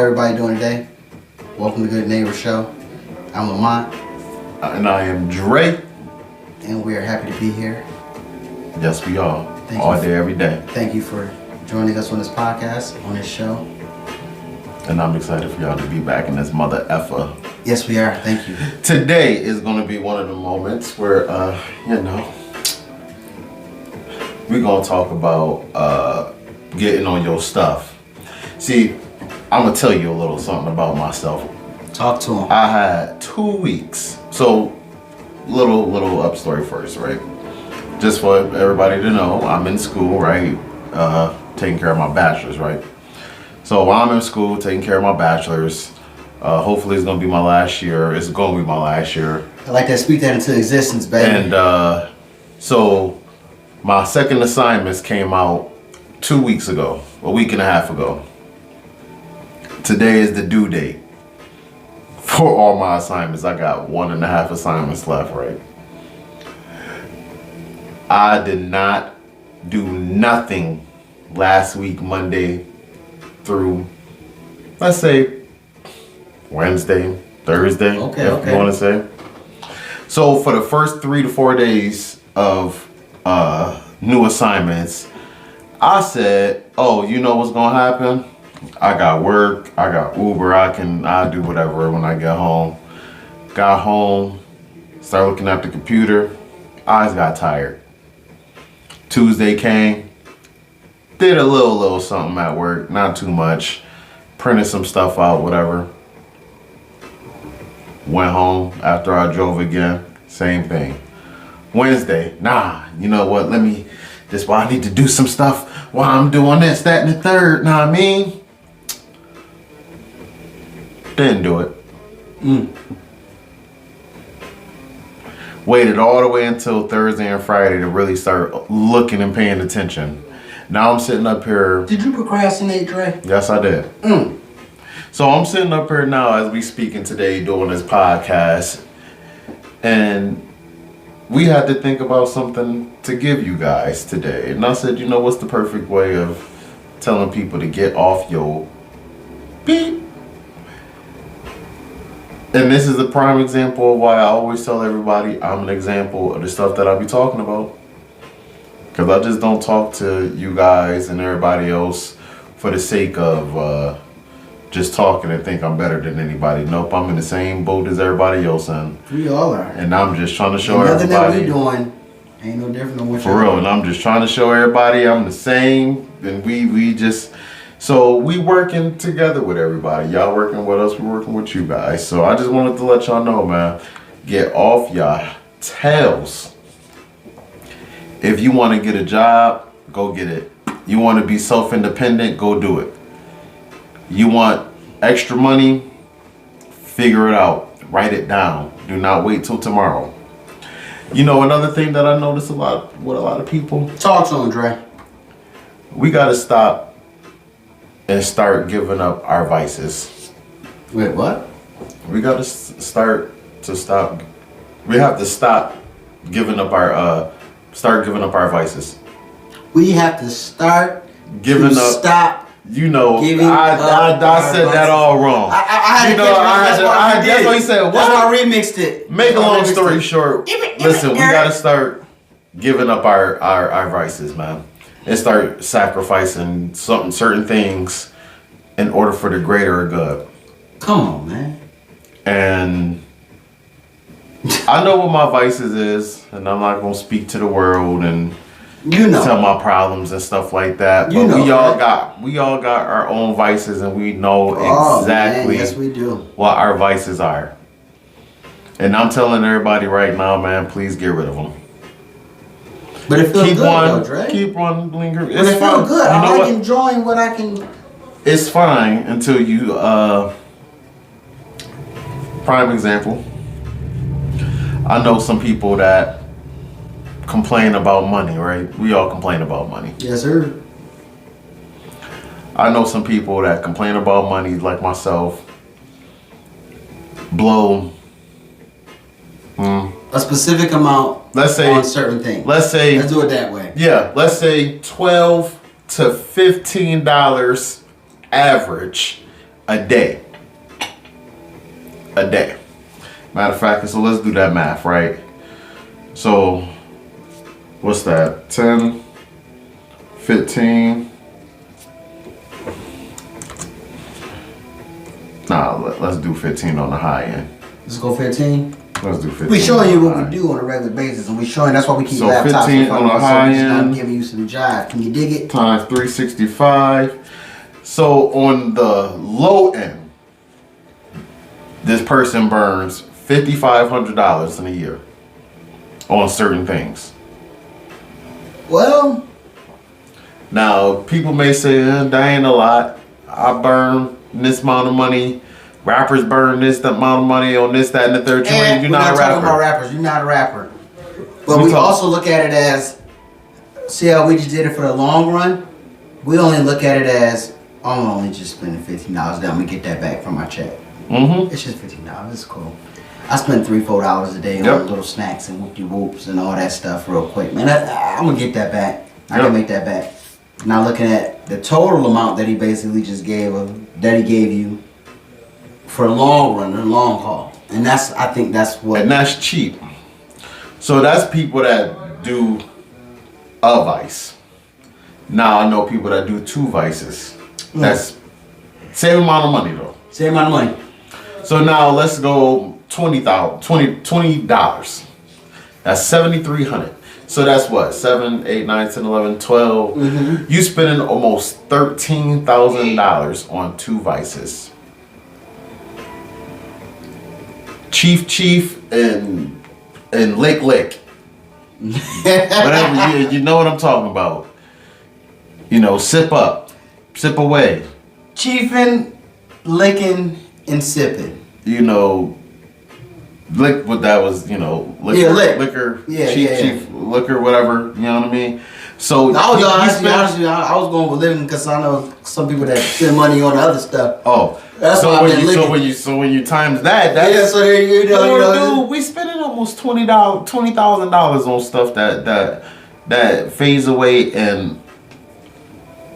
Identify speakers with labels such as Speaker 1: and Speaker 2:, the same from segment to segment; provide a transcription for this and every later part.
Speaker 1: everybody doing today? Welcome to Good Neighbor Show. I'm Lamont.
Speaker 2: And I am Dre.
Speaker 1: And we are happy to be here.
Speaker 2: Yes, we are. All day, every day.
Speaker 1: Thank you for joining us on this podcast, on this show.
Speaker 2: And I'm excited for y'all to be back in this mother effer.
Speaker 1: Yes, we are. Thank you.
Speaker 2: Today is going to be one of the moments where, we're going to talk about getting on your stuff. See, I'm going to tell you a little something about myself.
Speaker 1: Talk to him.
Speaker 2: I had 2 weeks. So, little up story first, right? Just for everybody to know, I'm in school, right? Taking care of my bachelor's, right? So while I'm in school, taking care of my bachelor's, hopefully it's going to be my last year. It's going to be my last year.
Speaker 1: I like that. Speak that into existence, baby.
Speaker 2: And so my second assignments came out 2 weeks ago, a week and a half ago. Today is the due date for all my assignments. I got 1.5 assignments left, right? I did not do nothing last week, Monday through, let's say, Wednesday, Thursday, you want to say. So for the first 3 to 4 days of new assignments, I said, oh, you know what's going to happen? I got work, I got Uber, I'll do whatever when I get home. Got home, started looking at the computer, eyes got tired. Tuesday came, did a little something at work, not too much. Printed some stuff out, whatever. Went home after I drove again, same thing. Wednesday, you know what, this why I need to do some stuff while I'm doing this, that, and the third, know what I mean? Didn't do it. Waited all the way until Thursday and Friday to really start looking and paying attention. Now I'm sitting up here.
Speaker 1: Did you procrastinate, Dre?
Speaker 2: Yes, I did. So I'm sitting up here now as we speaking today doing this podcast. And we had to think about something to give you guys today. And I said, you know, what's the perfect way of telling people to get off your beep? And this is a prime example of why I always tell everybody I'm an example of the stuff that I be talking about. Because I just don't talk to you guys and everybody else for the sake of just talking and think I'm better than anybody. Nope, I'm in the same boat as everybody else in.
Speaker 1: We all are.
Speaker 2: And I'm just trying to show
Speaker 1: everybody. Nothing that we doing ain't no different than what
Speaker 2: for real. And I'm just trying to show everybody I'm the same. And we just... So we working together with everybody. Y'all working with us, we're working with you guys. So I just wanted to let y'all know, man, get off y'all tails. If you want to get a job, go get it. You want to be self-independent, go do it. You want extra money, figure it out. Write it down. Do not wait till tomorrow. You know, another thing that I notice a lot with a lot of people.
Speaker 1: Talk to him, Dre.
Speaker 2: We got to stop and start giving up our vices.
Speaker 1: Wait, what?
Speaker 2: We got to stop. We have to stop giving up our vices.
Speaker 1: We have to start
Speaker 2: giving up.
Speaker 1: Stop.
Speaker 2: You know, I said that all wrong. That's why you said what?
Speaker 1: That's why I remixed it.
Speaker 2: Make a long story short. Listen, we got to start giving up our vices, man. And start sacrificing certain things in order for the greater good.
Speaker 1: Come on, man.
Speaker 2: And I know what my vices is, and I'm not gonna speak to the world and tell my problems and stuff like that. But we all got our own vices, and we know exactly
Speaker 1: yes, we do.
Speaker 2: What our vices are. And I'm telling everybody right now, man, please get rid of them.
Speaker 1: But it feels good, though, Dre.
Speaker 2: Keep on lingering.
Speaker 1: But it feels good. I like enjoying what I can.
Speaker 2: It's fine until you, prime example. I know some people that complain about money, right? We all complain about money.
Speaker 1: Yes, sir.
Speaker 2: I know some people that complain about money, like myself, blow
Speaker 1: a specific amount,
Speaker 2: let's say,
Speaker 1: on certain things.
Speaker 2: Let's
Speaker 1: do it that way.
Speaker 2: Yeah, let's say $12 to $15 average a day. A day. Matter of fact, so let's do that math, right? So, what's that? 10, 15. Nah, let's do 15 on the high end.
Speaker 1: Let's go 15.
Speaker 2: Let's do 15.
Speaker 1: We're showing you what we do on a regular basis, and we're showing that's why we keep laptops
Speaker 2: 15 on the high end.
Speaker 1: I'm giving you some jive. Can you dig it?
Speaker 2: Times 365. So on the low end, this person burns $5,500 in a year on certain things.
Speaker 1: Well,
Speaker 2: now people may say that ain't a lot. I burn this amount of money. Rappers burn this amount of money on this, that, and the third. You're not a rapper.
Speaker 1: Talking about rappers. You're not a rapper. But we also look at it as, see how we just did it for the long run? We only look at it as, I'm only just spending $15. Then I'm going to get that back from my check.
Speaker 2: Mm-hmm.
Speaker 1: It's just $15. It's cool. I spend $3-4 a day on little snacks and whoop-de-whoops and all that stuff real quick. Man, I'm going to get that back. I can make that back. Now looking at the total amount that he basically just gave you for a long run, a long haul. And I think that's what...
Speaker 2: And that's cheap. So that's people that do a vice. Now I know people that do 2 vices. That's same amount of money though.
Speaker 1: Same amount of money.
Speaker 2: So now let's go $20. That's $7,300. So that's what? 7, 8, 9, 10, 11, 12. Mm-hmm. You spending almost $13,000 on 2 vices. Chief and lick. Whatever, you know what I'm talking about. You know, sip up, sip away.
Speaker 1: Chiefing, licking, and sipping.
Speaker 2: You know, lick what that was, you know, liquor, liquor, chief, liquor, whatever, you know what I mean? So
Speaker 1: I was going with living because I know some people that spend money on other stuff.
Speaker 2: Oh,
Speaker 1: that's
Speaker 2: so
Speaker 1: why
Speaker 2: when you times that's
Speaker 1: so there you know,
Speaker 2: dude, we spending almost $20,000 on stuff that fades away in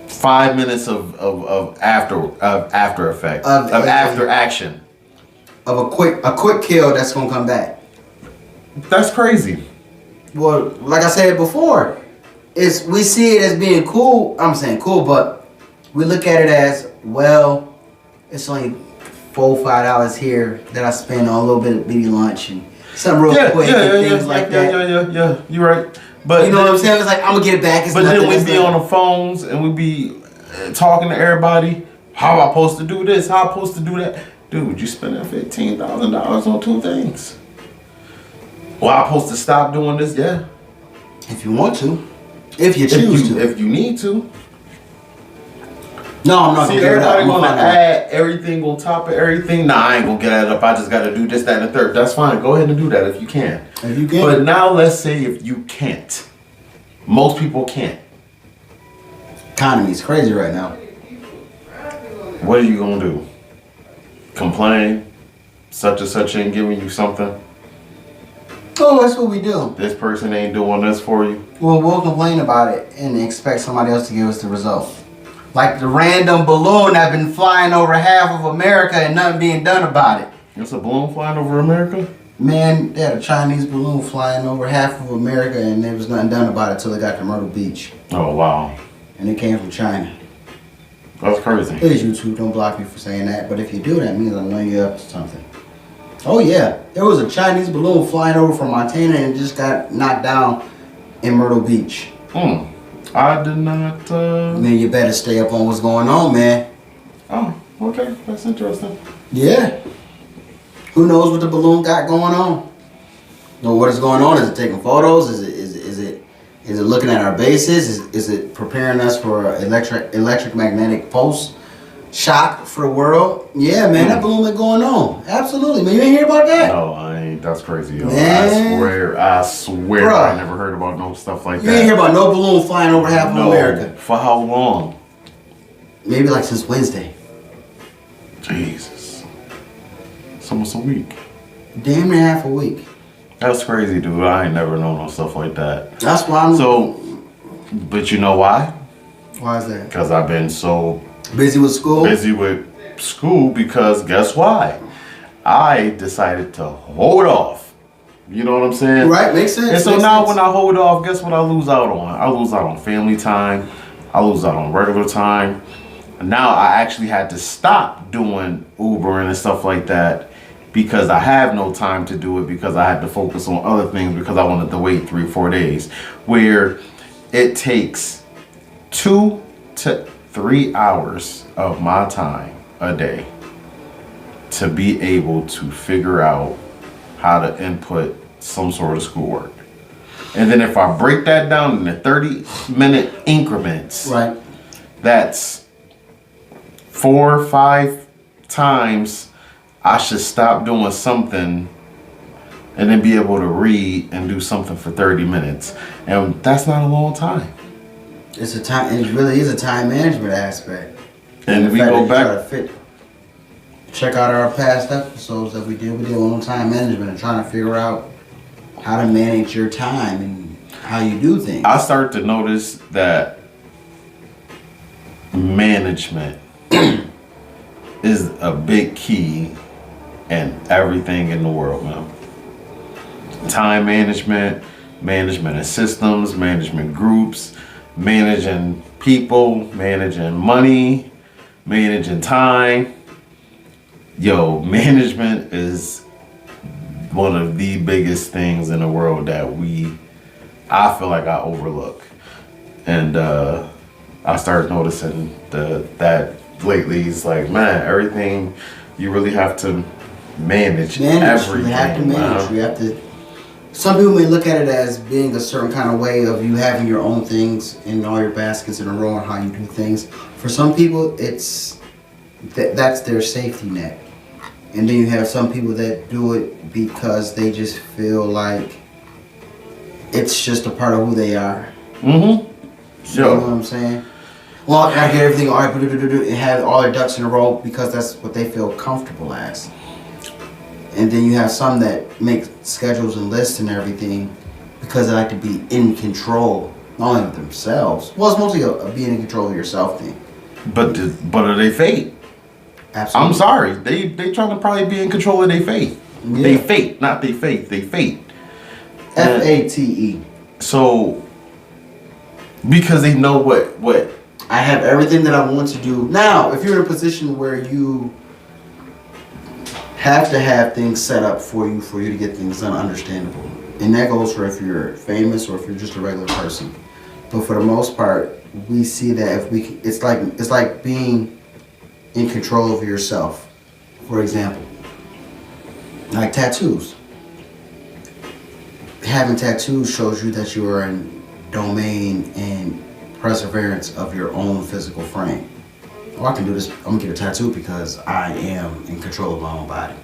Speaker 2: 5 minutes of after effect of after action
Speaker 1: of a quick kill that's gonna come back.
Speaker 2: That's crazy.
Speaker 1: Well, like I said before, we see it as being cool. I'm saying cool, but we look at it as, well, it's only $4-5 here that I spend on a little bit of bitty lunch and something real quick and things like that.
Speaker 2: Yeah. You're right. But
Speaker 1: you know what I'm saying? It's like I'm gonna get it back. It's
Speaker 2: but then we be on the phones and we be talking to everybody. How I supposed to do this? How I supposed to do that? Dude, you spending $15,000 on 2 things. Well, I'm supposed to stop doing this? Yeah.
Speaker 1: If you want to. If you choose to.
Speaker 2: If you need to.
Speaker 1: No, I'm not
Speaker 2: gonna get it up. Everybody wanna add everything on top of everything. Nah, I ain't gonna get it up. I just gotta do this, that, and the third. That's fine. Go ahead and do that if you can.
Speaker 1: If you can.
Speaker 2: But now let's say if you can't. Most people can't.
Speaker 1: Economy's crazy right now.
Speaker 2: What are you gonna do? Complain? Such and such ain't giving you something?
Speaker 1: Oh, that's what we do.
Speaker 2: This person ain't doing this for you?
Speaker 1: Well, we'll complain about it and expect somebody else to give us the result. Like the random balloon that's been flying over half of America and nothing being done about it.
Speaker 2: It's a balloon flying over America?
Speaker 1: Man, they had a Chinese balloon flying over half of America and there was nothing done about it until it got to Myrtle Beach.
Speaker 2: Oh, wow.
Speaker 1: And it came from China.
Speaker 2: That's crazy.
Speaker 1: Please, YouTube, don't block me for saying that. But if you do, that means I'm laying you up to something. Oh, yeah. There was a Chinese balloon flying over from Montana and it just got knocked down in Myrtle Beach.
Speaker 2: I did not,
Speaker 1: Man, you better stay up on what's going on, man.
Speaker 2: Oh, okay. That's interesting.
Speaker 1: Yeah. Who knows what the balloon got going on? Know what is going on? Is it taking photos? Is it looking at our bases? Is it preparing us for electromagnetic pulse shock for the world? Yeah, man, that balloon been going on. Absolutely, man. You ain't hear about that?
Speaker 2: No, I ain't. That's crazy, yo.
Speaker 1: Man.
Speaker 2: I swear, bruh, I never heard about no stuff like that.
Speaker 1: You ain't hear about no balloon flying over half of America.
Speaker 2: For how long?
Speaker 1: Maybe like since Wednesday.
Speaker 2: Jesus. It's almost a week.
Speaker 1: Damn near half a week.
Speaker 2: That's crazy, dude. I ain't never known no stuff like that.
Speaker 1: That's why I'm...
Speaker 2: But you know why?
Speaker 1: Why is that?
Speaker 2: Because I've been so...
Speaker 1: Busy with school?
Speaker 2: Busy with school because guess why? I decided to hold off. You know what I'm saying?
Speaker 1: Right, makes sense.
Speaker 2: And so now when I hold off, guess what I lose out on? I lose out on family time. I lose out on regular time. Now I actually had to stop doing Ubering and stuff like that because I have no time to do it because I had to focus on other things because I wanted to wait 3-4 days. Where it takes 2 to 3 hours of my time a day to be able to figure out how to input some sort of schoolwork. And then if I break that down into 30-minute increments,
Speaker 1: right,
Speaker 2: that's 4 or 5 times I should stop doing something and then be able to read and do something for 30 minutes. And that's not a long time.
Speaker 1: It's a time. It really is a time management aspect.
Speaker 2: And we go back.
Speaker 1: Check out our past episodes that we did. We did on time management and trying to figure out how to manage your time and how you do things.
Speaker 2: I start to notice that management is a big key in everything in the world, man. Time management, management of systems, management groups, managing people, managing money, managing time. Yo, management is one of the biggest things in the world that I feel like I overlook. And I started noticing that lately. It's like, man, everything, you really have to manage everything.
Speaker 1: You have to manage. You have to. Some people may look at it as being a certain kind of way of you having your own things in all your baskets in a row and how you do things. For some people, it's that's their safety net. And then you have some people that do it because they just feel like it's just a part of who they are.
Speaker 2: Mm-hmm. Sure.
Speaker 1: You know what I'm saying? Well, I get everything all right, and have all their ducks in a row because that's what they feel comfortable as. And then you have some that make schedules and lists and everything because they like to be in control, not only of themselves. Well, it's mostly a being in control of yourself thing.
Speaker 2: But are they fate?
Speaker 1: Absolutely.
Speaker 2: I'm sorry. They trying to probably be in control of their faith.
Speaker 1: Yeah.
Speaker 2: They fate, not they faith. They fate.
Speaker 1: FATE.
Speaker 2: So because they know what
Speaker 1: I have everything that I want to do. Now, if you're in a position where you have to have things set up for you to get things done, understandable. And that goes for if you're famous or if you're just a regular person. But for the most part, we see that if we, it's like being in control of yourself. For example, like tattoos. Having tattoos shows you that you are in domain and perseverance of your own physical frame. Oh, I can do this. I'm gonna get a tattoo because I am in control of my own body.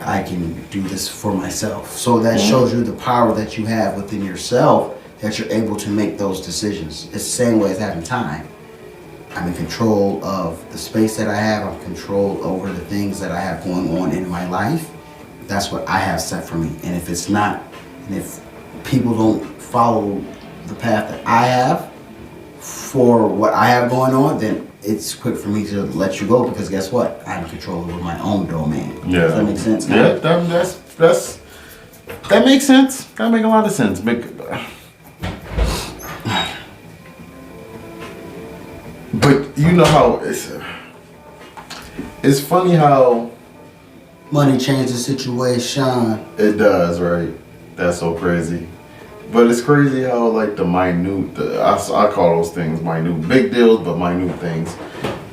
Speaker 1: I can do this for myself. So that shows you the power that you have within yourself, that you're able to make those decisions. It's the same way as having time. I'm in control of the space that I have. I'm in control over the things that I have going on in my life. That's what I have set for me. And if it's not, and if people don't follow the path that I have for what I have going on, then it's quick for me to let you go because guess what? I'm in control over my own domain.
Speaker 2: Yeah.
Speaker 1: Does that make sense?
Speaker 2: Yeah, that makes sense. That make a lot of sense. But you know how it's funny how
Speaker 1: money changes the situation.
Speaker 2: It does, right? That's so crazy. But it's crazy how like the minute, I call those things minute, big deals, but minute things.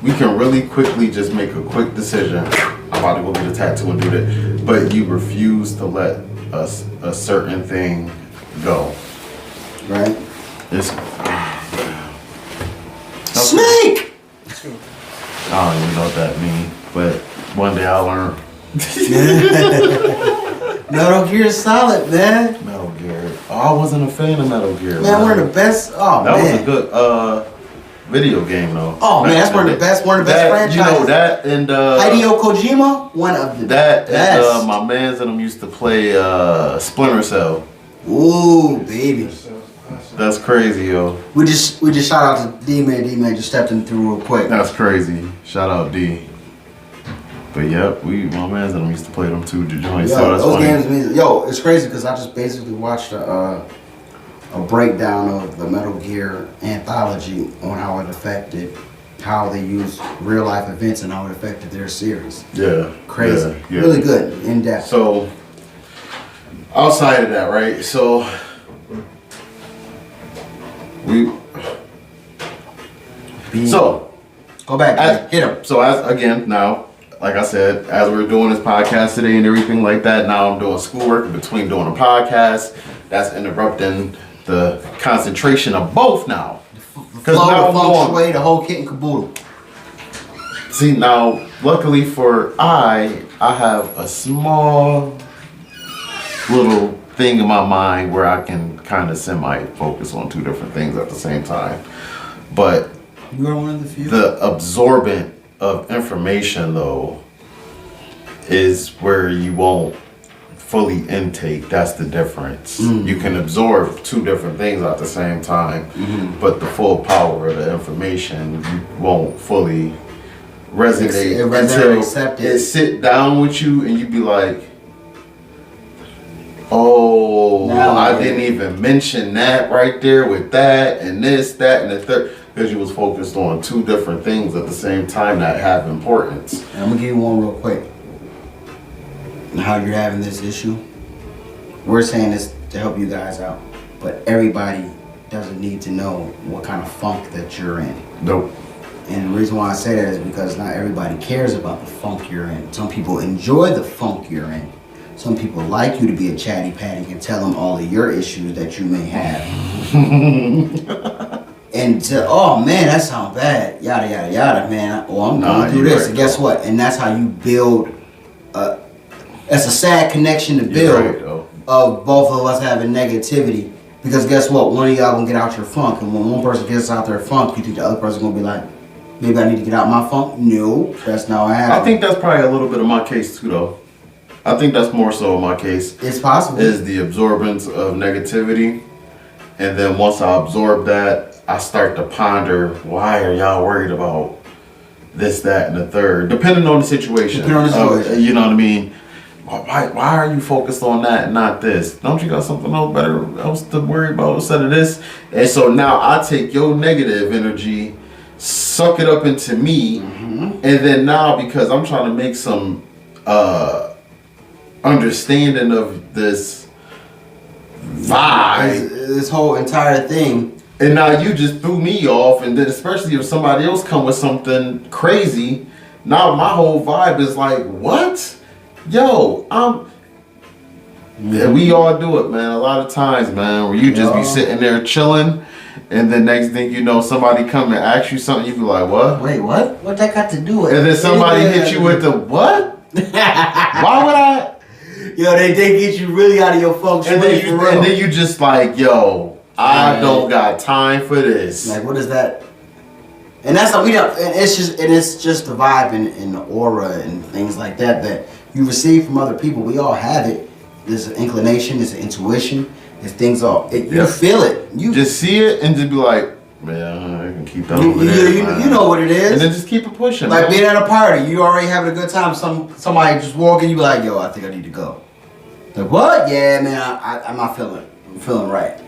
Speaker 2: We can really quickly just make a quick decision. I'm about to go get a tattoo and do that. But you refuse to let a certain thing go.
Speaker 1: Right?
Speaker 2: It's
Speaker 1: Snake!
Speaker 2: I don't even know what that means, but one day I'll learn.
Speaker 1: Metal Gear Solid, man.
Speaker 2: Metal Gear. Oh, I wasn't a fan of Metal Gear.
Speaker 1: Man, one of the best. Oh,
Speaker 2: that
Speaker 1: man.
Speaker 2: was a good video game, though.
Speaker 1: Oh, man, that's one of the best franchises.
Speaker 2: You know, that and
Speaker 1: Hideo Kojima, one of the best.
Speaker 2: And my mans and them used to play Splinter Cell.
Speaker 1: Ooh, baby.
Speaker 2: That's crazy, yo.
Speaker 1: We just shout out to D-Man. D-Man just stepped in through real quick.
Speaker 2: That's crazy. Shout out D. But yep, my man's and them used to play them too. The joints.
Speaker 1: Yo,
Speaker 2: So that's
Speaker 1: those
Speaker 2: funny.
Speaker 1: games mean, yo, it's crazy because I just basically watched a breakdown of the Metal Gear anthology on how it affected, how they used real life events and how it affected their series.
Speaker 2: Yeah.
Speaker 1: Crazy.
Speaker 2: Yeah.
Speaker 1: Really good, in depth.
Speaker 2: So outside of that, right? So
Speaker 1: Go back, hit him.
Speaker 2: So as again now, like I said, as we're doing this podcast today and everything like that, now I'm doing schoolwork in between doing a podcast. That's interrupting the concentration of both now.
Speaker 1: Because now feng shui, the whole kit and caboodle.
Speaker 2: See now, luckily for I have a small little thing in my mind where I can kind of semi-focus on two different things at the same time. But
Speaker 1: you are one of the few.
Speaker 2: The absorbent of information though is where you won't fully intake. That's the difference. You can absorb two different things at the same time, but the full power of the information you won't fully resonate until it sit down with you and you be like, oh, now I didn't even mention that right there with that and this, that, and the third. Because you was focused on two different things at the same time that have importance.
Speaker 1: And I'm gonna give you one real quick. How you're having this issue. We're saying this to help you guys out, but everybody doesn't need to know what kind of funk that you're in.
Speaker 2: Nope.
Speaker 1: And the reason why I say that is because not everybody cares about the funk you're in. Some people enjoy the funk you're in. Some people like you to be a chatty patty and tell them all of your issues that you may have. And to, oh man, that sounds bad, yada yada yada, man. Oh, I'm going through this, and guess what? And that's how you build. That's a sad connection to build of both of us having negativity. Because guess what? One of y'all gonna get out your funk, and when one person gets out their funk, you think the other person gonna be like, maybe I need to get out my funk. No, that's not what happens.
Speaker 2: I think that's probably a little bit of my case too, though. I think that's more so my case.
Speaker 1: It's possible.
Speaker 2: Is the absorbance of negativity, and then once I absorb that, I start to ponder, why are y'all worried about this, that, and the third? Depending on the situation. You know what I mean? Why are you focused on that and not this? Don't you got something else to worry about instead of this? And so now I take your negative energy, suck it up into me, and then now because I'm trying to make some understanding of this vibe,
Speaker 1: this whole entire thing.
Speaker 2: And now you just threw me off, and then especially if somebody else come with something crazy, now my whole vibe is like, what? Yo, we all do it, man. A lot of times, man, where you just be sitting there chilling, and the next thing you know, somebody come and ask you something, you be like, what?
Speaker 1: Wait, what? What that got to do with it?
Speaker 2: And then somebody hit you with the what? Why would I?
Speaker 1: Yo, they get you really out of your feng shui.
Speaker 2: And then you just like, yo, I don't got time for this.
Speaker 1: Like, what is that? And that's how we don't. And it's just the vibe and the aura and things like that you receive from other people. We all have it. There's an inclination. There's an intuition. There's things you feel it. You
Speaker 2: just see it and just be like, man, I can keep that over there.
Speaker 1: You know what it is.
Speaker 2: And then just keep it pushing.
Speaker 1: Like being at a party, you already having a good time. Somebody just walking, you be like, yo, I think I need to go. Like, what? Yeah, man, I'm not feeling right.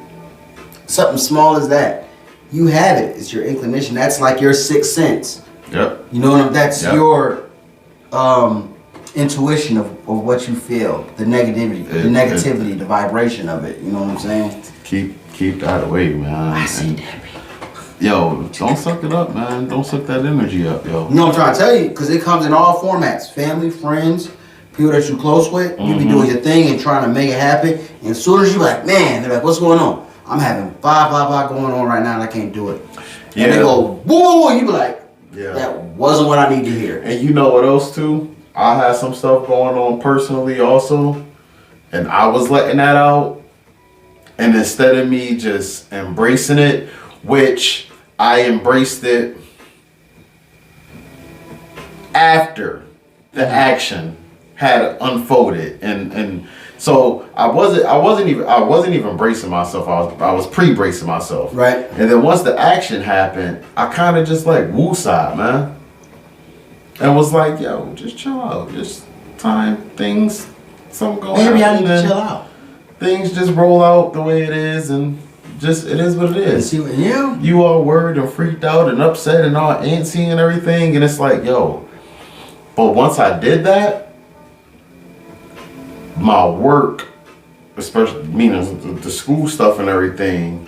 Speaker 1: Something small as that. You have it. It's your inclination. That's like your sixth sense.
Speaker 2: Yep.
Speaker 1: You know what I mean? That's your intuition of what you feel. The negativity, the vibration of it. You know what I'm saying?
Speaker 2: Keep that away, man.
Speaker 1: I see that.
Speaker 2: Yo, don't suck it up, man. Don't suck that energy up, yo.
Speaker 1: You know what I'm trying to tell you? Because it comes in all formats. Family, friends, people that you're close with. You be doing your thing and trying to make it happen. And as soon as you like, man, they're like, what's going on? I'm having blah, blah, blah going on right now and I can't do it. Yeah. And they go, whoa, you be like, that wasn't what I need to hear.
Speaker 2: And you know what else too? I had some stuff going on personally also. And I was letting that out. And instead of me just embracing it, which I embraced it after the action had unfolded, and so I wasn't even bracing myself. I was pre-bracing myself.
Speaker 1: Right.
Speaker 2: And then once the action happened, I kind of just like woosah, man. and was like, yo, just chill out. Just time things, something going on.
Speaker 1: Maybe I need to chill out.
Speaker 2: Things just roll out the way it is, and just it is what it is. You all worried and freaked out and upset and all antsy and everything, and it's like, yo. But once I did that, my work, especially meaning the school stuff and everything,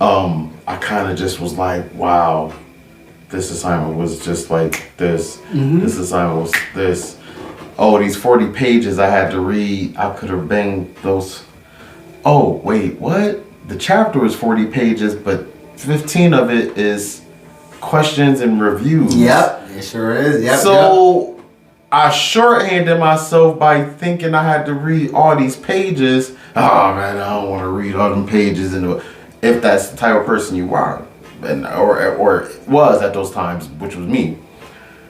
Speaker 2: I kind of just was like, wow, this assignment was just like this. Mm-hmm. This assignment was this. Oh, these 40 pages I had to read, I could have banged those. Oh, wait, what? The chapter is 40 pages, but 15 of it is questions and reviews.
Speaker 1: Yep, it sure is. Yep.
Speaker 2: So I shorthanded myself by thinking I had to read all these pages. Oh man, I don't want to read all them pages. If that's the type of person you are, and or was at those times, which was me,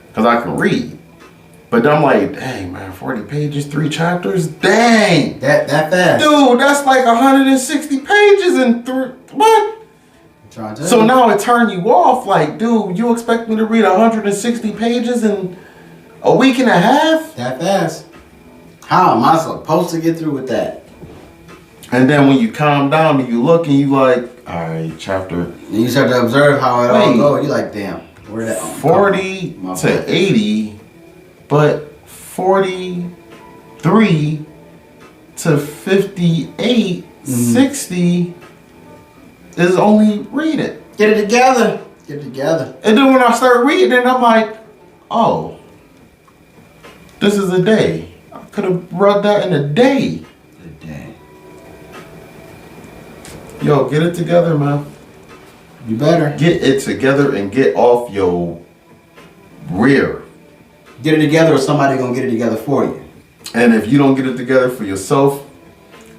Speaker 2: because I can read. But I'm like, dang man, 40 pages, 3 chapters, dang,
Speaker 1: that fast,
Speaker 2: dude. That's like 160 pages in 3. What? So now it turned you off. Like, dude, you expect me to read 160 pages in a week and a half?
Speaker 1: That fast? How am I supposed to get through with that?
Speaker 2: And then when you calm down and you look and you like, all right, chapter. And
Speaker 1: you start to observe how it all goes. You're like, damn, where that?
Speaker 2: 40 to 80, but 43 to 58, 60 is only reading.
Speaker 1: Get it together. Get it together.
Speaker 2: And then when I start reading it, I'm like, oh, this is a day. I could have read that in a day. Yo, get it together, man.
Speaker 1: You better.
Speaker 2: Get it together and get off your rear.
Speaker 1: Get it together or somebody gonna get it together for you.
Speaker 2: And if you don't get it together for yourself,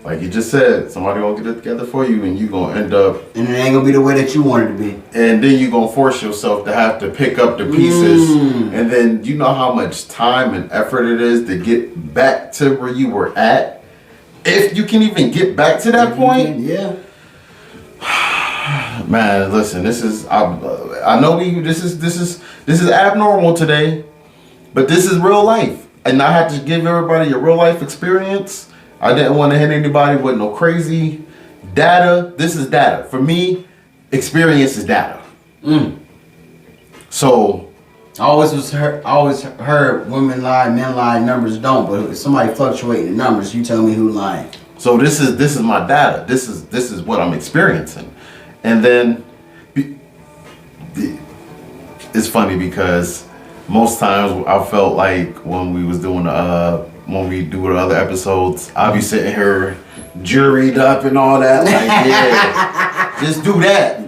Speaker 2: like you just said, somebody gonna get it together for you and you gonna end up...
Speaker 1: And it ain't gonna be the way that you want it to be.
Speaker 2: And then you gonna force yourself to have to pick up the pieces. And then you know how much time and effort it is to get back to where you were at? If you can even get back to that point?
Speaker 1: Yeah.
Speaker 2: Man, listen, this is I know this is abnormal today, but this is real life. And I had to give everybody a real life experience. I didn't want to hit anybody with no crazy data. This is data. For me, experience is data. So
Speaker 1: I always heard women lie, men lie, numbers don't. But if somebody fluctuating the numbers, you tell me who lying.
Speaker 2: So this is my data. This is what I'm experiencing. And then it's funny because most times I felt like when we was doing when we do the other episodes, I'll be sitting here juried up and all that. Like, yeah, just do that.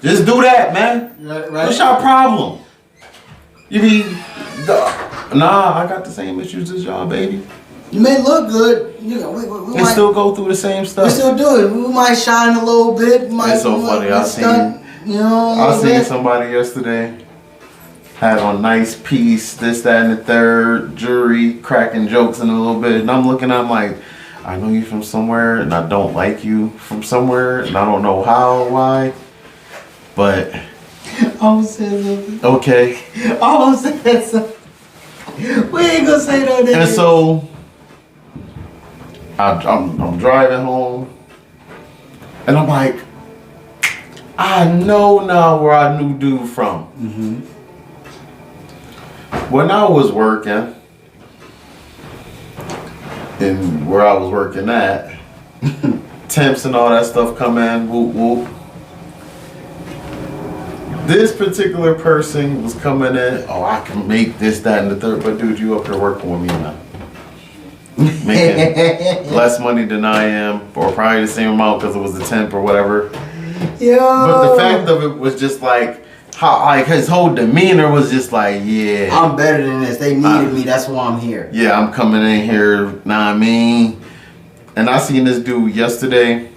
Speaker 2: Just do that, man.
Speaker 1: Right.
Speaker 2: What's your problem? You mean, nah, I got the same issues as y'all, baby.
Speaker 1: You may look good. We
Speaker 2: might still go through the same stuff.
Speaker 1: We still do it. We might shine a little bit.
Speaker 2: It's so funny. I seen somebody yesterday had on nice piece, this, that, and the third, jury, cracking jokes in a little bit. And I'm looking at him like, I know you from somewhere, and I don't like you from somewhere, and I don't know how or why. But
Speaker 1: I'm saying something.
Speaker 2: Okay.
Speaker 1: I'm saying something. We ain't gonna say no nigga.
Speaker 2: And so I'm driving home, and I'm like, I know now where I knew dude from. When I was working, and where I was working at, temps and all that stuff come in, whoop whoop. This particular person was coming in, oh, I can make this, that, and the third, but dude, you up here working with me now. Making less money than I am, or probably the same amount because it was the temp or whatever.
Speaker 1: Yo.
Speaker 2: But the fact of it was just like, how like his whole demeanor was just like, yeah.
Speaker 1: I'm better than this. They needed me, that's why I'm here.
Speaker 2: Yeah, I'm coming in here, know what I mean? And I seen this dude yesterday,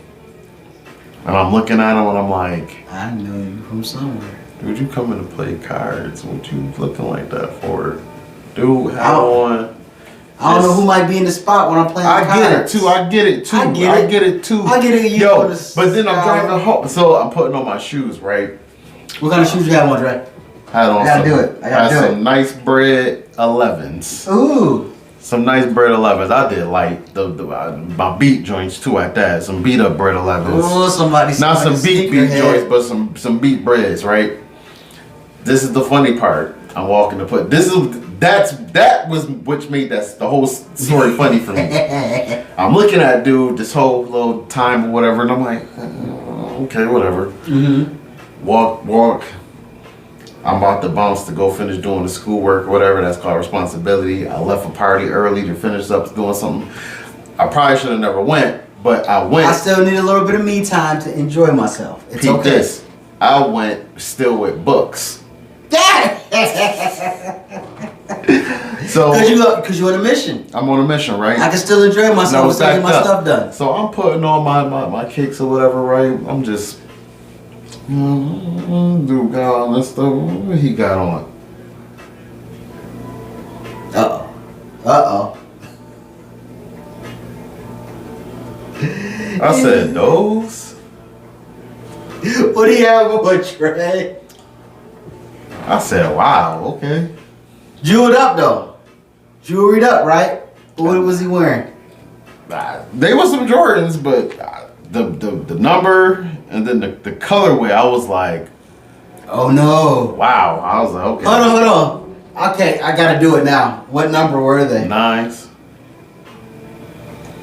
Speaker 2: and I'm looking at him and I'm like,
Speaker 1: I know you from somewhere.
Speaker 2: Dude, you coming to play cards? What you looking like that for? Dude, how on?
Speaker 1: I don't know who might be in the spot when I'm playing cards.
Speaker 2: I get it too. I get it too. Yo, but then I'm driving home. So I'm putting on my shoes, right?
Speaker 1: What kind of shoes you have on, Dre?
Speaker 2: Had on
Speaker 1: I gotta do it. I gotta do
Speaker 2: some nice bread 11s.
Speaker 1: Ooh.
Speaker 2: Some nice bread 11s. I did like my beat joints too at that. Some beat up bread 11s.
Speaker 1: Oh, somebody.
Speaker 2: Not some beat joints, but some beat breads, right? This is the funny part. I'm walking to put that was which made the whole story funny for me. I'm looking at dude this whole little time or whatever, and I'm like, okay, whatever. Mm-hmm. Walk. I'm about to bounce to go finish doing the schoolwork or whatever. That's called responsibility. I left a party early to finish up doing something. I probably should have never went, but I went.
Speaker 1: I still need a little bit of me time to enjoy myself. It's okay.
Speaker 2: This. I went still with books. So
Speaker 1: because you're on a mission.
Speaker 2: I'm on a mission, right?
Speaker 1: I can still enjoy myself without getting my stuff done.
Speaker 2: So I'm putting on my kicks or whatever, right? I'm just dude got on this stuff. What he got on?
Speaker 1: Uh-oh.
Speaker 2: I said those?
Speaker 1: What do you have on, Trey?
Speaker 2: I said, wow, okay.
Speaker 1: Jeweled up though. Jewelried up, right? What was he wearing?
Speaker 2: They were some Jordans, but the number and then the colorway, I was like,
Speaker 1: oh no.
Speaker 2: Wow. I was like, okay.
Speaker 1: Hold on. Okay, I gotta do it now. What number were they?
Speaker 2: 9s.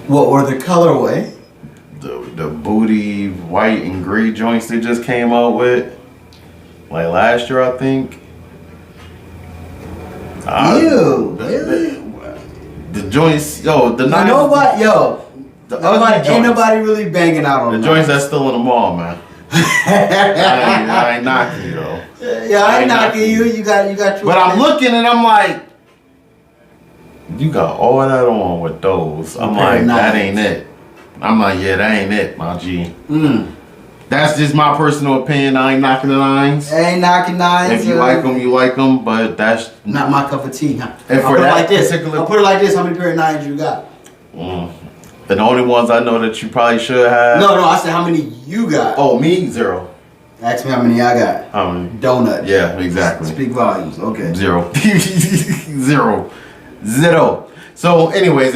Speaker 1: What were the colorway?
Speaker 2: The booty white and gray joints they just came out with. Like last year, I think.
Speaker 1: Really?
Speaker 2: The joints, yo, the
Speaker 1: nice. Ain't nobody really banging out on
Speaker 2: the joints that's still in the mall, man. I ain't knocking you though.
Speaker 1: Yeah, I ain't knocking you. You got your.
Speaker 2: But I'm looking and I'm like, you got all that on with those. I'm like, that ain't it. I'm like, yeah, that ain't it, my G. That's just my personal opinion. I ain't knocking the 9s.
Speaker 1: Ain't knocking 9s.
Speaker 2: If you like them, you like them. But that's
Speaker 1: not my cup of tea.
Speaker 2: And for I'll put
Speaker 1: it like this. How many pair of 9s you got?
Speaker 2: The only ones I know that you probably should have.
Speaker 1: No. I said how many you got.
Speaker 2: Oh, me 0.
Speaker 1: Ask me how many I got.
Speaker 2: How many?
Speaker 1: Donut.
Speaker 2: Yeah, exactly.
Speaker 1: Speak volumes. Okay.
Speaker 2: 0. 0. So, anyways,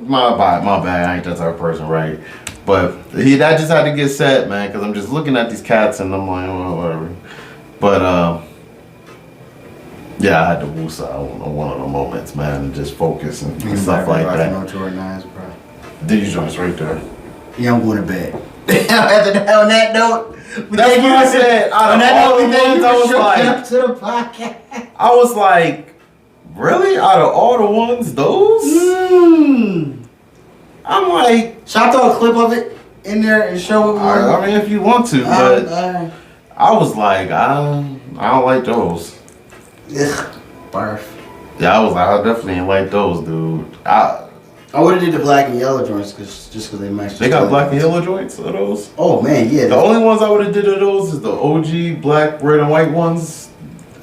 Speaker 2: my bad. I ain't that type of person, right? But that just had to get set, man, because I'm just looking at these cats and I'm like, well, whatever. But yeah, I had to woos out on one of the moments, man, and just focus and stuff like that.
Speaker 1: No Jordan 9s, bro.
Speaker 2: These joints right there.
Speaker 1: Yeah, I'm going to bed. On that note,
Speaker 2: that's what I said. On that note, I was like,
Speaker 1: to the podcast.
Speaker 2: I was like, really? Out of all the ones, those? I'm like,
Speaker 1: should I throw a clip of it in there and show it?
Speaker 2: I mean, if you want to, but I was like, I don't like those.
Speaker 1: Ugh, barf.
Speaker 2: Yeah, I was like, I definitely ain't like those, dude.
Speaker 1: I would have did the black and yellow joints just because they matched.
Speaker 2: They got black and yellow joints of those?
Speaker 1: Oh man, yeah.
Speaker 2: The only ones I would have did of those is the OG black, red, and white ones,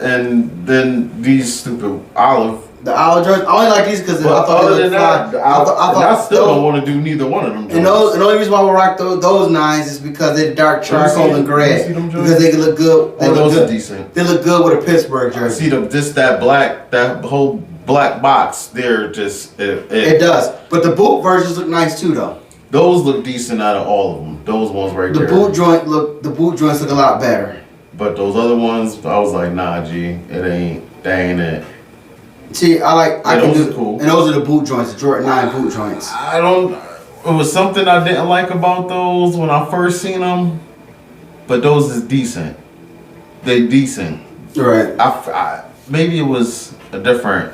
Speaker 2: and then these stupid olive.
Speaker 1: The olive joints. I only like these because I thought they looked fly.
Speaker 2: I still don't want to do neither one of them joints.
Speaker 1: And the only reason why we rock those 9s is because they're dark charcoal and gray. Because they can look good.
Speaker 2: Those are decent.
Speaker 1: They look good with a Pittsburgh jersey.
Speaker 2: See that whole black box there, just
Speaker 1: it does. But the boot versions look nice too, though.
Speaker 2: Those look decent out of all of them. Those ones right there.
Speaker 1: The boot joints look a lot better.
Speaker 2: But those other ones, I was like, nah, G, that ain't it.
Speaker 1: See,
Speaker 2: those are cool.
Speaker 1: And those are the boot joints, the Jordan 9 boot joints.
Speaker 2: It was something I didn't like about those when I first seen them, but those is decent. They decent.
Speaker 1: Right.
Speaker 2: Maybe it was a different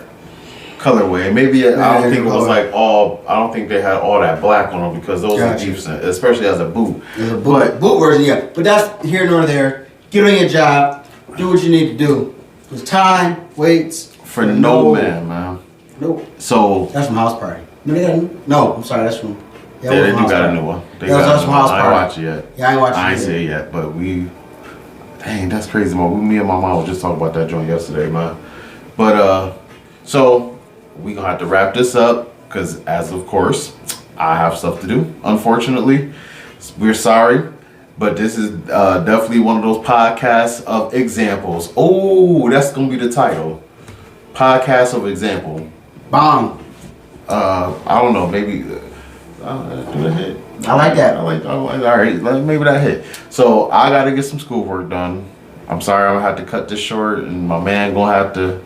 Speaker 2: colorway. Maybe I don't think it was like all. I don't think they had all that black on them because those are decent, especially as a boot.
Speaker 1: Boot version, yeah. But that's here nor there. Get on your job. Do what you need to do. There's time, waits.
Speaker 2: For no man.
Speaker 1: Nope.
Speaker 2: So
Speaker 1: that's from House Party. No, I'm sorry, that's from.
Speaker 2: Yeah, they do got a new one.
Speaker 1: That's from House Party.
Speaker 2: I ain't watch it yet.
Speaker 1: Yeah, I ain't watched it.
Speaker 2: I ain't see it yet, but dang, that's crazy, man. Me and my mom was just talking about that joint yesterday, man. But so we gonna have to wrap this up because, as of course, I have stuff to do. Unfortunately, we're sorry, But this is definitely one of those podcasts of examples. Oh, that's gonna be the title. Podcast of example.
Speaker 1: Bomb.
Speaker 2: I don't know, maybe do that hit?
Speaker 1: I like that.
Speaker 2: All right, maybe that hit. So I gotta get some schoolwork done. I'm sorry I'm gonna have to cut this short, and my man gonna have to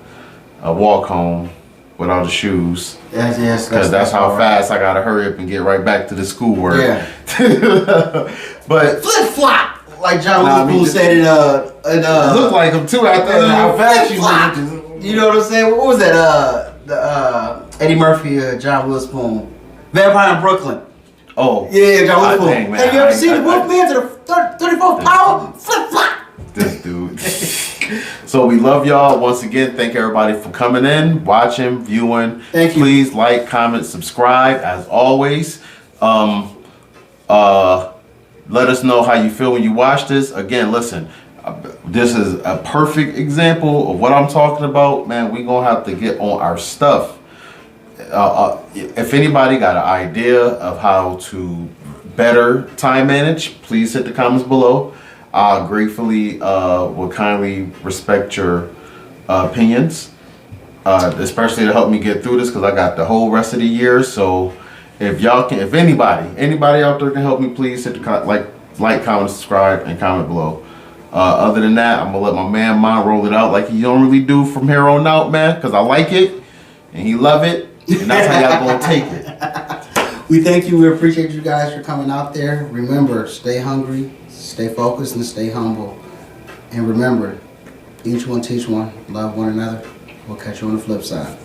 Speaker 2: walk home without the shoes.
Speaker 1: Yes.
Speaker 2: Because that's how fast I gotta hurry up and get right back to the schoolwork.
Speaker 1: Yeah.
Speaker 2: But
Speaker 1: flip flop, like John Witherspoon said in
Speaker 2: look like him too after how fast you moved.
Speaker 1: You know what I'm saying? What was that? The Eddie Murphy, John Witherspoon, Vampire in Brooklyn.
Speaker 2: Oh.
Speaker 1: Yeah, John Witherspoon. Have you ever seen the Wolfman to the 34th power? Flip flop.
Speaker 2: This dude. So we love y'all. Once again, thank everybody for coming in, watching, viewing.
Speaker 1: Thank you.
Speaker 2: Please like, comment, subscribe as always. Let us know how you feel when you watch this. Again, listen, this is a perfect example of what I'm talking about. Man, we're going to have to get on our stuff. If anybody got an idea of how to better time manage, please hit the comments below. I gratefully will kindly respect your opinions, especially to help me get through this, because I got the whole rest of the year. So if y'all can, if anybody out there can help me, please hit the like, comment, subscribe, and comment below. Other than that, I'm gonna let my man Mon roll it out like he don't really do from here on out, man, because I like it and he love it, and that's how y'all gonna take it.
Speaker 1: We thank you. We appreciate you guys for coming out there. Remember, stay hungry, stay focused, and stay humble. And remember, each one teach one, love one another. We'll catch you on the flip side.